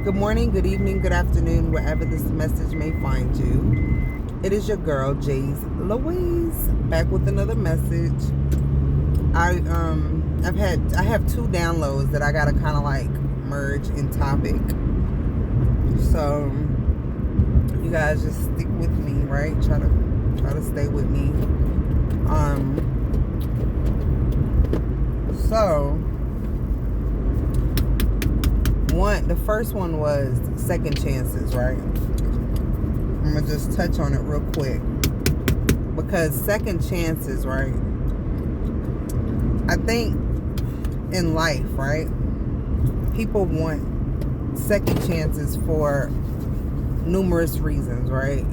Good morning, good evening, good afternoon, wherever this message may find you. It is your girl, Jay's Louise, back with another message. I have two downloads that I gotta kind of like merge in topic. So you guys just stick with me, right? Try to stay with me. The first one was second chances, right? I'm gonna just touch on it real quick, because second chances, right? I think in life, right, people want second chances for numerous reasons, right?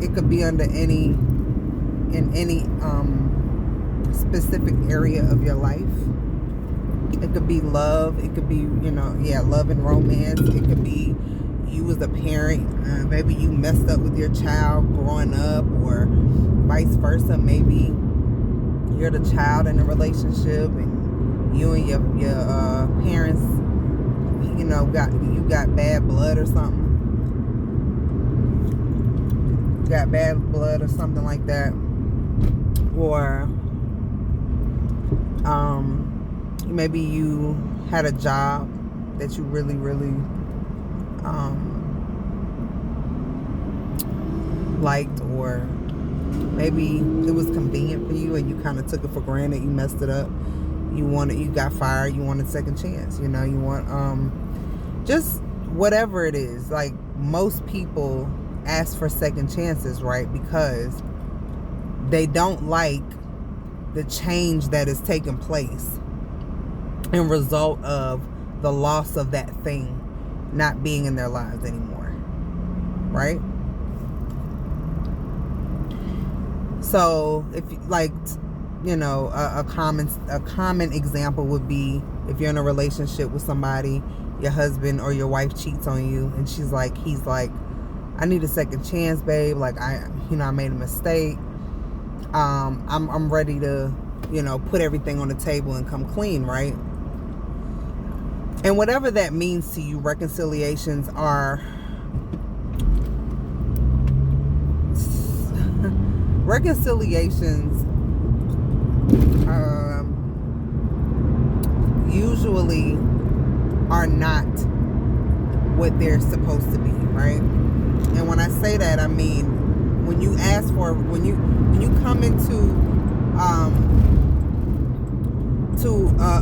It could be in any specific area of your life. It could be love. It could be, love and romance. It could be you as a parent. Maybe you messed up with your child growing up, or vice versa. Maybe you're the child in a relationship, and you and your parents, got bad blood or something. Got bad blood or something like that, or maybe you had a job that you really liked, or maybe it was convenient for you and you kind of took it for granted. You messed it up. You got fired. You want a second chance. You want just whatever it is. Like, most people ask for second chances, right? Because they don't like the change that is taking place in result of the loss of that thing not being in their lives anymore, right? So if a common example would be, if you're in a relationship with somebody, your husband or your wife cheats on you, and he's like, I need a second chance, babe. Like, I made a mistake. I'm ready to, put everything on the table and come clean, right? And whatever that means to you, reconciliations are usually are not what they're supposed to be, right? And when I say that, I mean, when you come into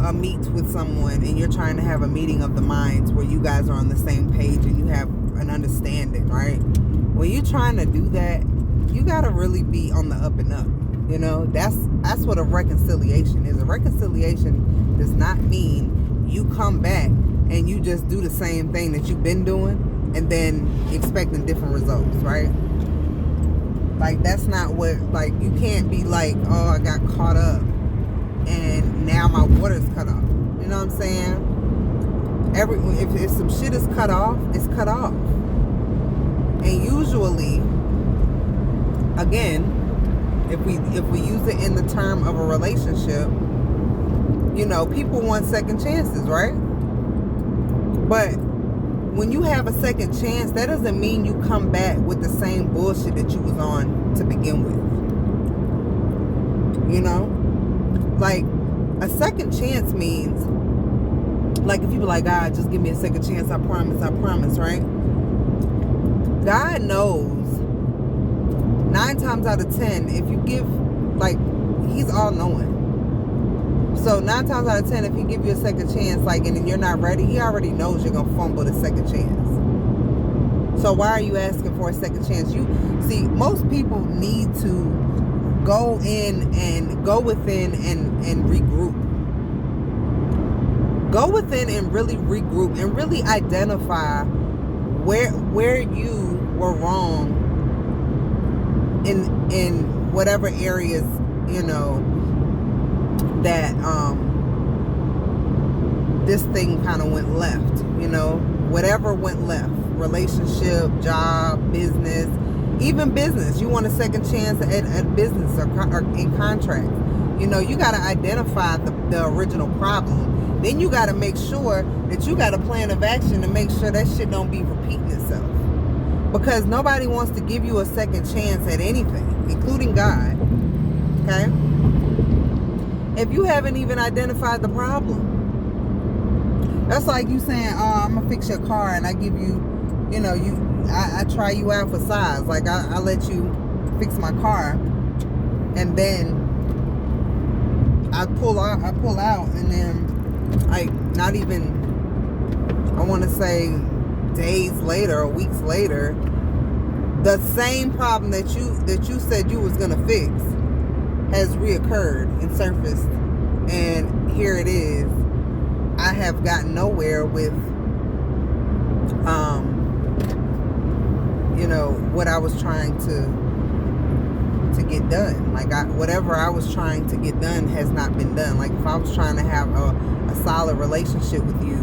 a meet with someone, and you're trying to have a meeting of the minds where you guys are on the same page and you have an understanding, right? When you're trying to do that, you gotta really be on the up and up. That's what a reconciliation is. A reconciliation does not mean you come back and you just do the same thing that you've been doing and then expecting different results, right? Like, that's not what, like, you can't be like, oh, I got caught up and now my water's cut off. You know what I'm saying? If some shit is cut off, it's cut off. And usually, again, if we use it in the term of a relationship, people want second chances, right? But when you have a second chance, that doesn't mean you come back with the same bullshit that you was on to begin with. Like, a second chance means, like, if you be like, God, just give me a second chance, I promise, right? God knows 9 times out of 10, if you give, like, he's all knowing. So 9 times out of 10, if he give you a second chance, like, and then you're not ready, he already knows you're gonna fumble the second chance. So why are you asking for a second chance? You see, most people need to go within and regroup. Go within and really regroup and really identify where you were wrong in whatever areas, that this thing kind of went left. Whatever went left, relationship, job, business, even business. You want a second chance at business or in contracts. You got to identify the original problem then you got to make sure that you got a plan of action to make sure that shit don't be repeating itself. Because nobody wants to give you a second chance at anything, including God. Okay? If you haven't even identified the problem. That's like you saying, oh, I'm going to fix your car, and I give you, you know, I try you out for size. Like, I let you fix my car, and then I pull out, and then, like, not even, I want to say days later or weeks later, the same problem that you said you was going to fix has reoccurred and surfaced, and here it is. I have gotten nowhere with, you know, what I was trying to get done. Like, whatever I was trying to get done has not been done. Like, if I was trying to have a solid relationship with you,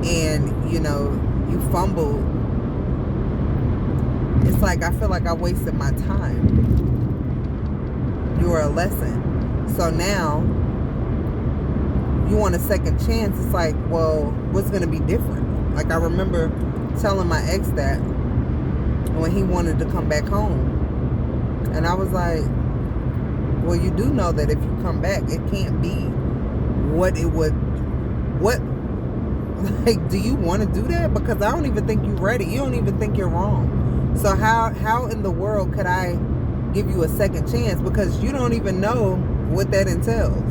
and, you know, you fumbled, it's like, I feel like I wasted my time. You were a lesson. So now, you want a second chance. It's like, well, what's going to be different? Like, I remember telling my ex that when he wanted to come back home. And I was like, well, you do know that if you come back, it can't be what it would, like, do you want to do that? Because I don't even think you're ready. You don't even think you're wrong. So how in the world could I give you a second chance? Because you don't even know what that entails.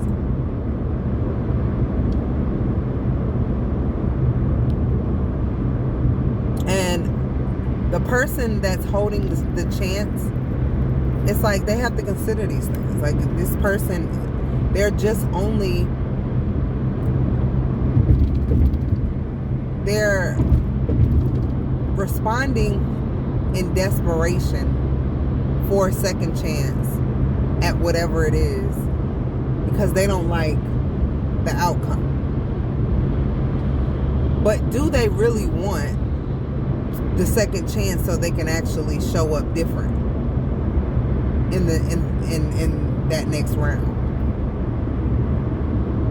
And the person that's holding the chance, it's like they have to consider these things. Like, this person, they're just only, they're responding in desperation for a second chance at whatever it is, because they don't like the outcome. But do they really want the second chance so they can actually show up different in that next round?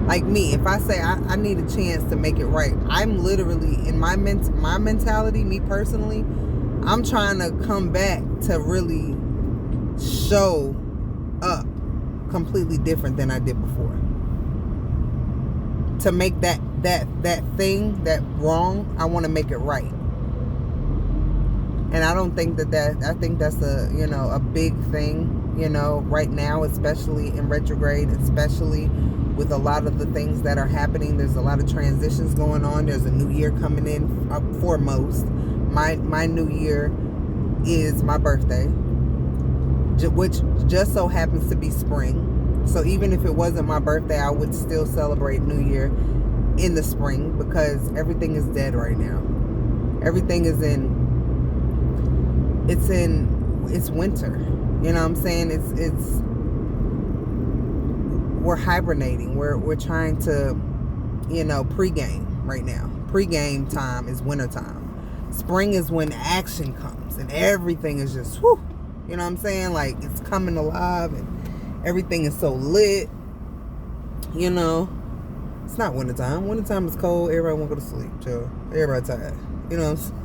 Like me, if I say I need a chance to make it right, I'm literally, in my mentality, me personally, I'm trying to come back to really show up completely different than I did before. To make that thing, that wrong, I want to make it right. And I don't think I think that's a, you know, a big thing, you know, right now, especially in retrograde, especially with a lot of the things that are happening. There's a lot of transitions going on. There's a new year coming in, foremost. My new year is my birthday, which just so happens to be spring. So even if it wasn't my birthday, I would still celebrate New Year in the spring, because everything is dead right now. Everything is it's winter. You know what I'm saying? We're hibernating. We're trying to, you know, pregame right now. Pregame time is winter time. Spring is when action comes and everything is just, whew, you know what I'm saying? Like, it's coming alive and everything is so lit. You know, it's not winter time. Winter time is cold. Everybody want to go to sleep. Chill. Everybody tired. You know what I'm saying?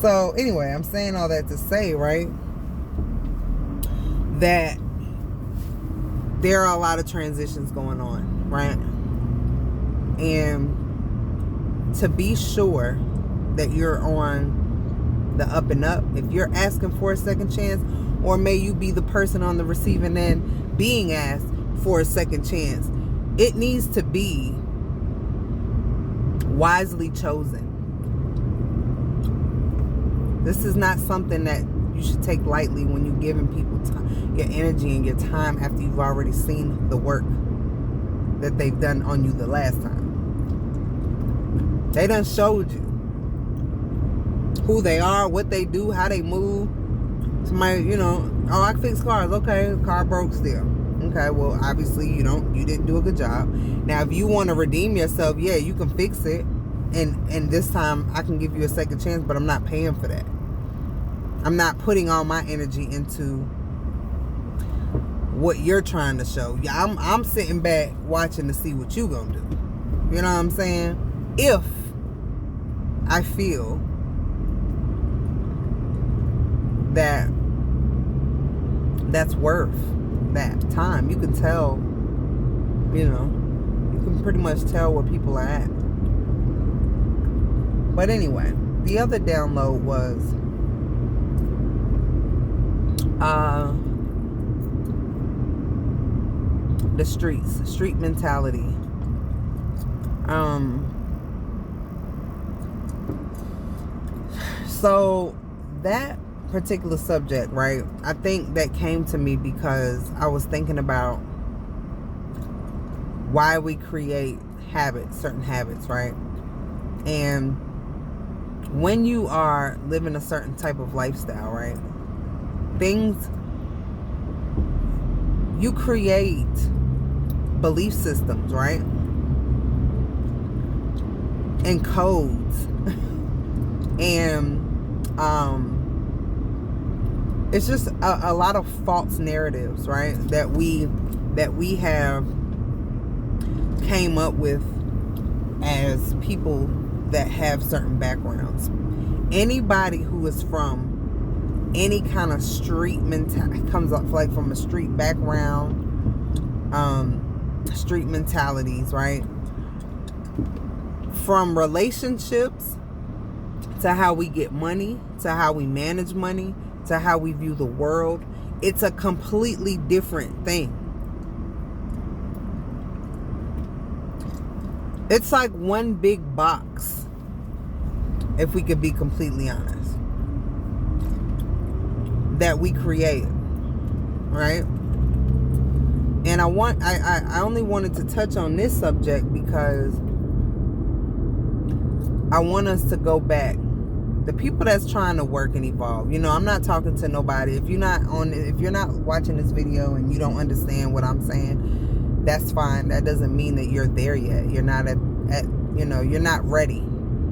So anyway, I'm saying all that to say, right, that there are a lot of transitions going on, right? And to be sure that you're on the up and up, if you're asking for a second chance, or may you be the person on the receiving end being asked for a second chance, it needs to be wisely chosen. This is not something that you should take lightly when you're giving people time, your energy and your time, after you've already seen the work that they've done on you the last time. They done showed you who they are, what they do, how they move. Somebody, you know, oh, I can fix cars. Okay, car broke still. Okay, well, obviously you didn't do a good job. Now, if you want to redeem yourself, yeah, you can fix it. And this time I can give you a second chance, but I'm not paying for that. I'm not putting all my energy into what you're trying to show. Yeah, I'm sitting back watching to see what you gonna do. You know what I'm saying? If I feel that that's worth that time. You can tell, you know, you can pretty much tell where people are at. But anyway, the other download was the street mentality. So that particular subject, right, I think that came to me because I was thinking about why we create habits, certain habits, right? And when you are living a certain type of lifestyle, right, you create belief systems, right, and codes. And it's just a lot of false narratives, right, that we have came up with as people that have certain backgrounds. Anybody who is from any kind of street mentality, comes up like from a street background, street mentalities, right, from relationships to how we get money, to how we manage money, to how we view the world. It's a completely different thing. It's like one big box, if we could be completely honest, that we create, right? And I only wanted to touch on this subject because I want us to go back. The people that's trying to work and evolve, you know, I'm not talking to nobody. If you're not watching this video and you don't understand what I'm saying, that's fine. That doesn't mean that you're there yet. You're not you know, you're not ready.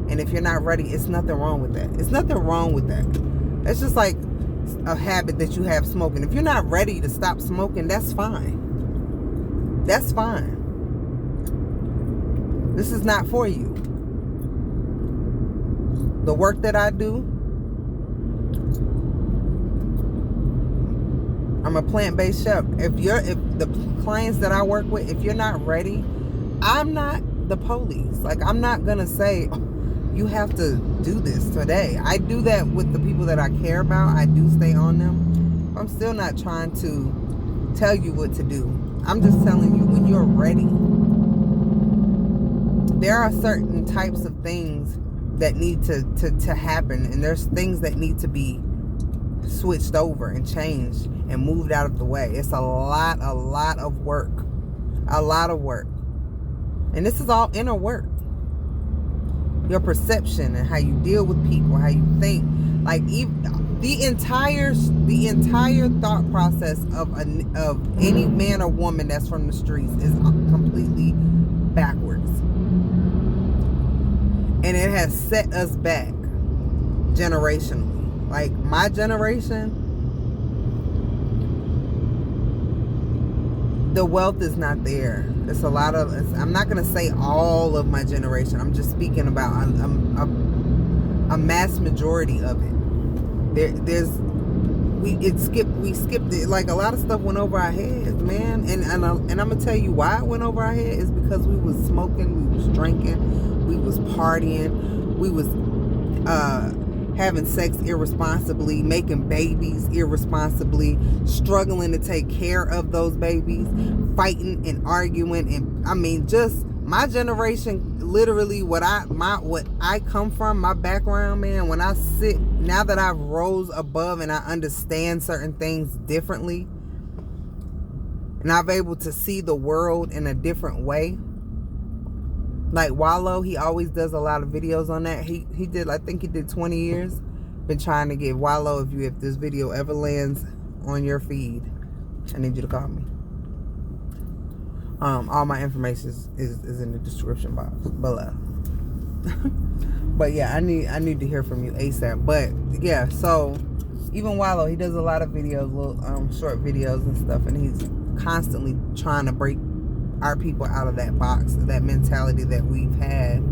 And if you're not ready, it's nothing wrong with that. It's nothing wrong with that. It's just like a habit that you have, smoking. If you're not ready to stop smoking, that's fine. That's fine. This is not for you. The work that I do, I'm a plant-based chef. If the clients that I work with, if you're not ready, I'm not the police. Like, I'm not gonna say, oh, you have to do this today. I do that with the people that I care about. I do stay on them. I'm still not trying to tell you what to do. I'm just telling you, when you're ready, there are certain types of things that need to happen, and there's things that need to be switched over and changed and moved out of the way. It's a lot of work. A lot of work. And this is all inner work. Your perception and how you deal with people, how you think. Like, even the entire thought process of any man or woman that's from the streets is completely backwards. And it has set us back generationally. Like, my generation, the wealth is not there. It's a lot of, I'm not going to say all of my generation. I'm just speaking about a mass majority of it. We skipped it. Like, a lot of stuff went over our heads, man. And I'm going to tell you why it went over our head is because we was smoking, we was drinking, we was partying, we was having sex irresponsibly, making babies irresponsibly, struggling to take care of those babies, fighting and arguing. And I mean, just my generation, literally what I come from, my background, man, when I sit, now that I've rose above and I understand certain things differently, and I've able to see the world in a different way. Like Wallow, he always does a lot of videos on that. He did, I think he did 20 years. Been trying to get Wallow, if this video ever lands on your feed, I need you to call me. All my information is in the description box below. But yeah, I need to hear from you ASAP. But yeah, so even Wallow, he does a lot of videos, little short videos and stuff, and he's constantly trying to break our people out of that box, that mentality that we've had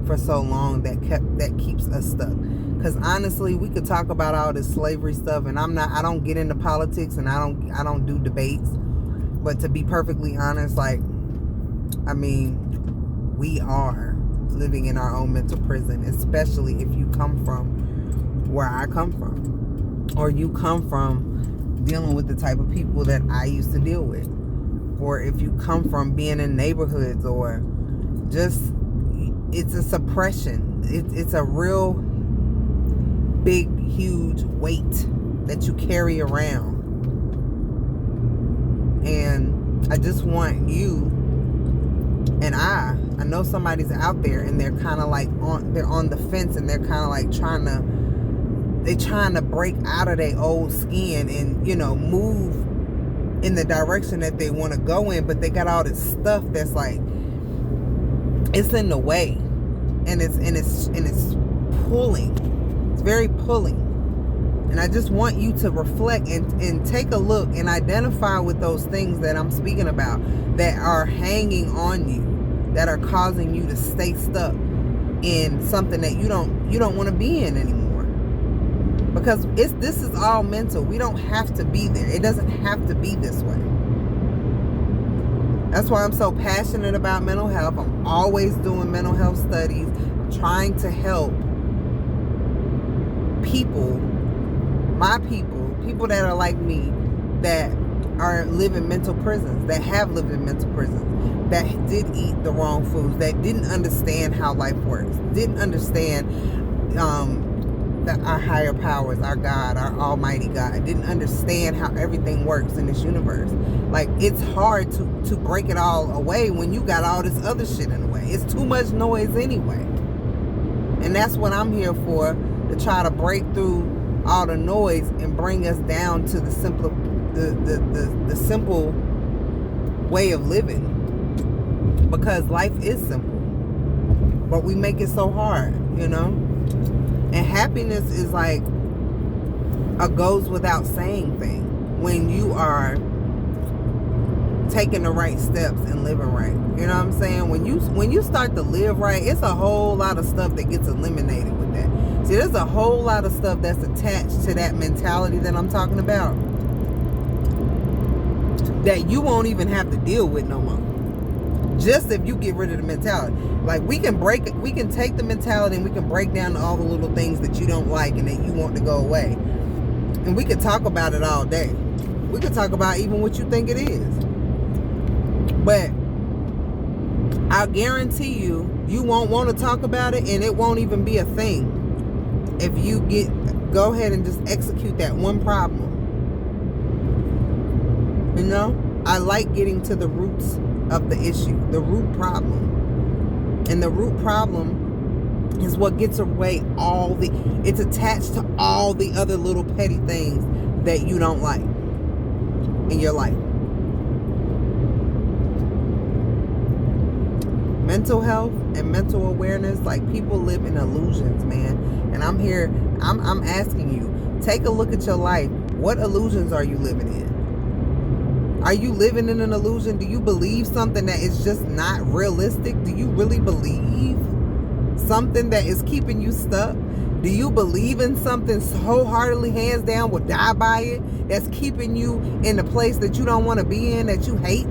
for so long that keeps us stuck. Because honestly, we could talk about all this slavery stuff, and I don't get into politics, and I don't do debates. But to be perfectly honest, like, I mean, we are living in our own mental prison, especially if you come from where I come from, or you come from dealing with the type of people that I used to deal with, or if you come from being in neighborhoods, or just, it's a suppression. It's a real big, huge weight that you carry around. And I just want you and I know somebody's out there, and they're kind of like they're on the fence, and they're kind of like trying to break out of their old skin and, you know, move in the direction that they want to go in, but they got all this stuff that's like, it's in the way, and it's pulling. It's very pulling. And I just want you to reflect and take a look and identify with those things that I'm speaking about that are hanging on you, that are causing you to stay stuck in something that you don't want to be in anymore. Because this is all mental. We don't have to be there. It doesn't have to be this way. That's why I'm so passionate about mental health. I'm always doing mental health studies. I'm trying to help people, my people that are like me, that are living mental prisons, that have lived in mental prisons, that did eat the wrong foods, that didn't understand how life works, didn't understand that our higher powers, our God, our almighty God, didn't understand how everything works in this universe. Like, it's hard to break it all away when you got all this other shit in the way. It's too much noise anyway. And that's what I'm here for, to try to break through all the noise and bring us down to the simple way of living. Because life is simple, but we make it so hard, you know. And happiness is like a goes without saying thing when you are taking the right steps and living right. You know what I'm saying? When you start to live right, it's a whole lot of stuff that gets eliminated with that. See, there's a whole lot of stuff that's attached to that mentality that I'm talking about that you won't even have to deal with no more. Just if you get rid of the mentality. Like, we can take the mentality and we can break down all the little things that you don't like and that you want to go away. And we could talk about it all day. We could talk about even what you think it is. But I guarantee you won't want to talk about it, and it won't even be a thing if you go ahead and just execute that one problem. You know? I like getting to the roots of the issue, the root problem. And the root problem is what gets away it's attached to all the other little petty things that you don't like in your life. Mental health and mental awareness, like, people live in illusions, man. And I'm asking you, take a look at your life. What illusions are you living in? Are you living in an illusion? Do you believe something that is just not realistic? Do you really believe something that is keeping you stuck? Do you believe in something so wholeheartedly, hands down, will die by it, that's keeping you in a place that you don't want to be in, that you hate?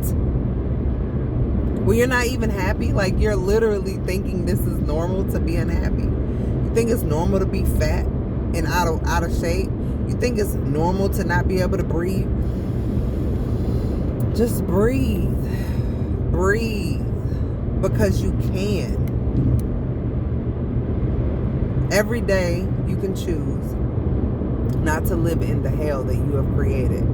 Well, you're not even happy. Like, you're literally thinking this is normal to be unhappy. You think it's normal to be fat and out of shape. You think it's normal to not be able to breathe. Just breathe. Breathe. Because you can. Every day you can choose not to live in the hell that you have created.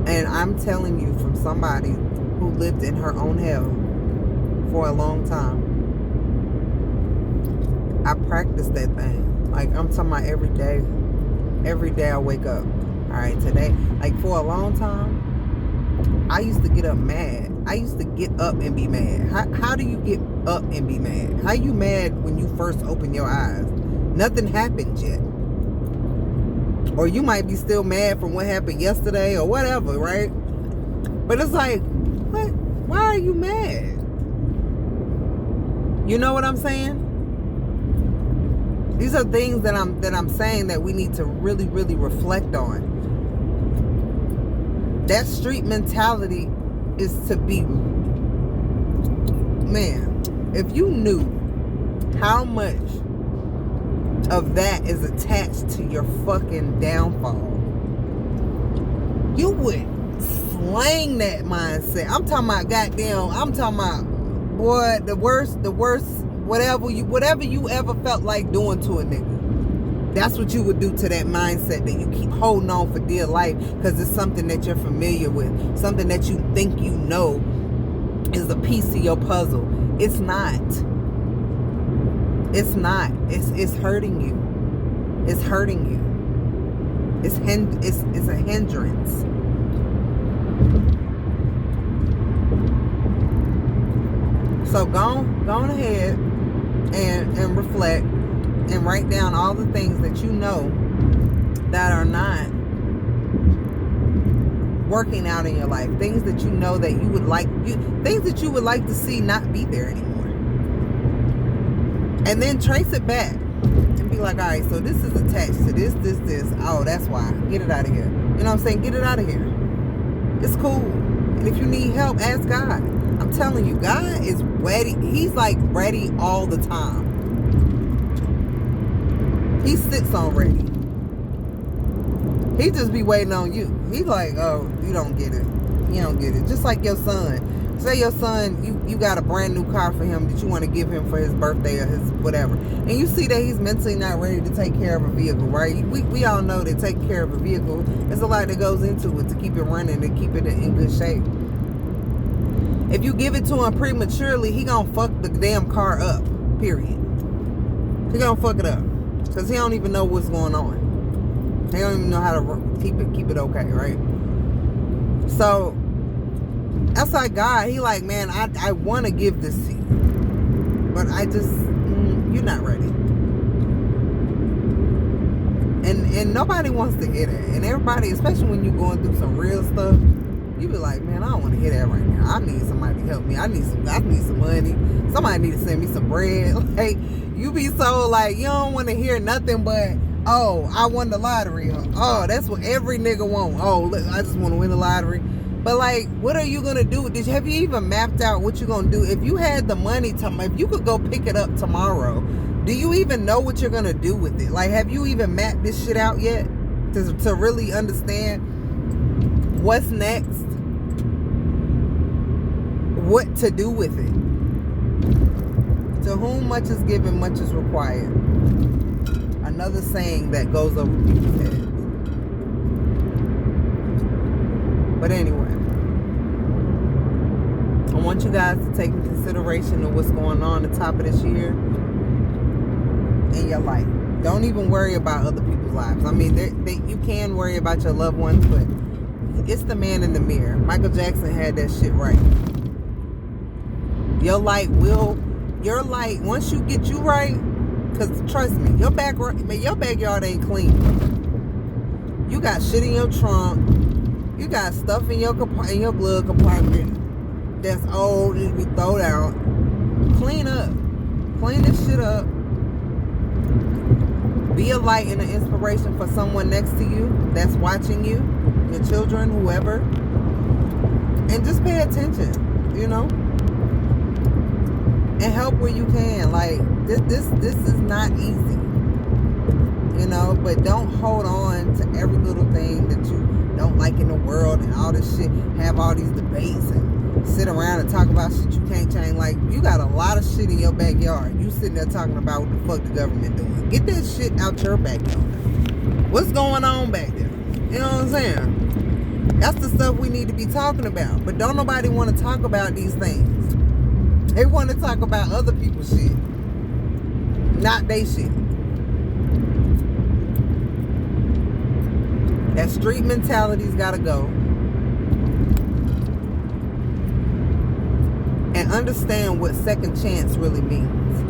And I'm telling you, from somebody who lived in her own hell for a long time. I practice that thing. Like, I'm talking about every day. Every day I wake up. Alright, today, like, for a long time, I used to get up mad. I used to get up and be mad. How do you get up and be mad? How you mad when you first open your eyes? Nothing happened yet. Or you might be still mad from what happened yesterday or whatever, right? But it's like, what? Why are you mad? You know what I'm saying? These are things that I'm saying that we need to really, really reflect on. That street mentality is to be, man, if you knew how much of that is attached to your fucking downfall, you would slang that mindset. I'm talking about goddamn, I'm talking about, boy, the worst, whatever you ever felt like doing to a nigga. That's what you would do to that mindset that you keep holding on for dear life because it's something that you're familiar with, something that you think you know is a piece of your puzzle. It's not. It's not. It's hurting you. It's hurting you. It's a hindrance. So go on ahead and reflect and write down all the things that you know that are not working out in your life. Things that you know that you would like, things that you would like to see not be there anymore. And then trace it back and be like, all right, so this is attached to this. Oh, that's why. Get it out of here. You know what I'm saying? Get it out of here. It's cool. And if you need help, ask God. I'm telling you, God is ready. He's like ready all the time. He sits on ready. He just be waiting on you. He's like, oh, you don't get it. You don't get it. Just like your son. Say your son, you got a brand new car for him that you want to give him for his birthday or his whatever. And you see that he's mentally not ready to take care of a vehicle, right? We all know that taking care of a vehicle, there's a lot that goes into it to keep it running and keep it in good shape. If you give it to him prematurely, he gonna fuck the damn car up, period. He gonna fuck it up. Because he don't even know what's going on. He don't even know how to keep it okay, right? So that's like God. He like, man, I want to give this to you, but I just, you're not ready. And nobody wants to hear that. And everybody, especially when you're going through some real stuff, you be like, man, I don't want to hear that right now. I need somebody to help me. I need some money. Somebody need to send me some bread. Like, you be so like, you don't want to hear nothing but, oh, I won the lottery. Oh, that's what every nigga want. Oh, look, I just want to win the lottery. But like, what are you gonna do? Have you even mapped out what you're gonna do? If you had the money if you could go pick it up tomorrow, do you even know what you're gonna do with it? Like, have you even mapped this shit out yet to really understand what's next? What to do with it? To whom much is given, much is required. Another saying that goes over people's heads. But anyway, I want you guys to take in consideration of what's going on at the top of this year in your life. Don't even worry about other people's lives. I mean, you can worry about your loved ones, but it's the man in the mirror. Michael Jackson had that shit right. Your light, once you get you right, because trust me, your backyard ain't clean. You got shit in your trunk. You got stuff in your glove compartment that's old and be thrown out. Clean up. Clean this shit up. Be a light and an inspiration for someone next to you that's watching you, your children, whoever. And just pay attention, you know? And help where you can. Like, this is not easy. You know, but don't hold on to every little thing that you don't like in the world and all this shit. Have all these debates and sit around and talk about shit you can't change. Like, you got a lot of shit in your backyard. You sitting there talking about what the fuck the government doing. Get that shit out your backyard. What's going on back there? You know what I'm saying? That's the stuff we need to be talking about. But don't nobody want to talk about these things. They want to talk about other people's shit, not they shit. That street mentality's got to go. And understand what second chance really means.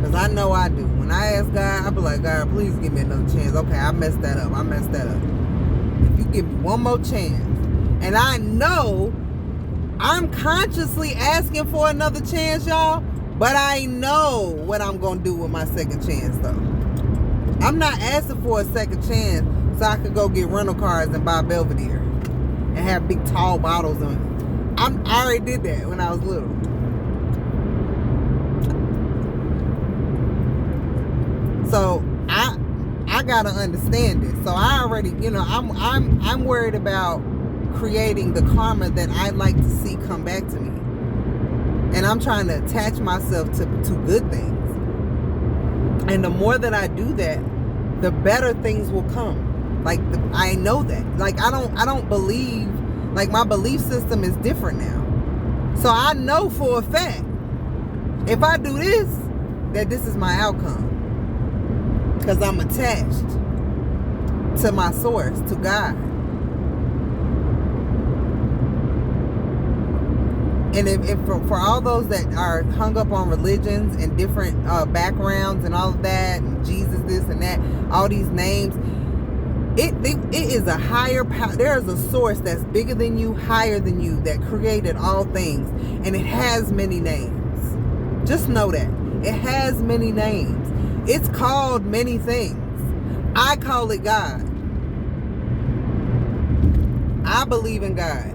Because I know I do. When I ask God, I be like, God, please give me another chance. Okay, I messed that up. If you give me one more chance. And I know I'm consciously asking for another chance, y'all. But I know what I'm going to do with my second chance, though. I'm not asking for a second chance so I could go get rental cars and buy Belvedere and have big, tall bottles on it. I already did that when I was little. So I gotta understand it. So I already, I'm worried about creating the karma that I'd like to see come back to me, and I'm trying to attach myself to good things. And the more that I do that, the better things will come. Like I know that. Like I don't believe. Like my belief system is different now. So I know for a fact, if I do this, that this is my outcome. Because I'm attached to my source, to God. And if for all those that are hung up on religions and different backgrounds and all of that, and Jesus this and that, all these names, it is a higher power. There is a source that's bigger than you, higher than you, that created all things. And it has many names. Just know that. It has many names. It's called many things. I call it God. I believe in God.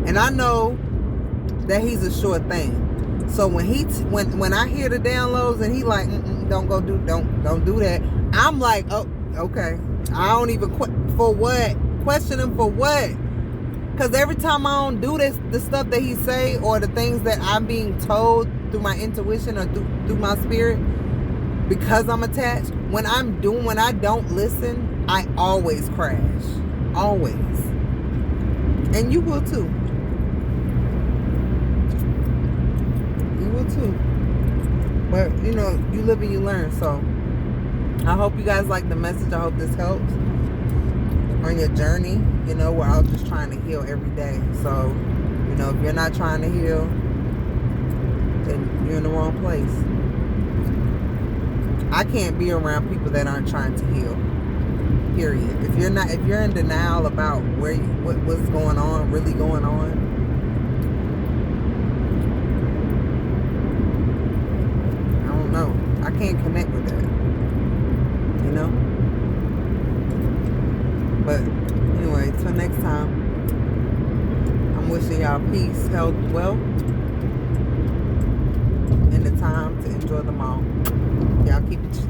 And I know that he's a sure thing. So when I hear the downloads and he like, don't do that. I'm like, oh, okay. I don't even for what? Question him for what? Because every time I don't do the stuff that he say, or the things that I'm being told through my intuition or through my spirit, because I'm attached, when I don't listen, I always crash. Always. And you will too. You will too. But, you live and you learn. So, I hope you guys like the message. I hope this helps on your journey, we're all just trying to heal every day. So, if you're not trying to heal, then you're in the wrong place. I can't be around people that aren't trying to heal. Period. If you're in denial about what's going on, really going on, I don't know. I can't connect with that. But anyway, till next time, I'm wishing y'all peace, health, wealth, and the time to enjoy them all. Y'all keep it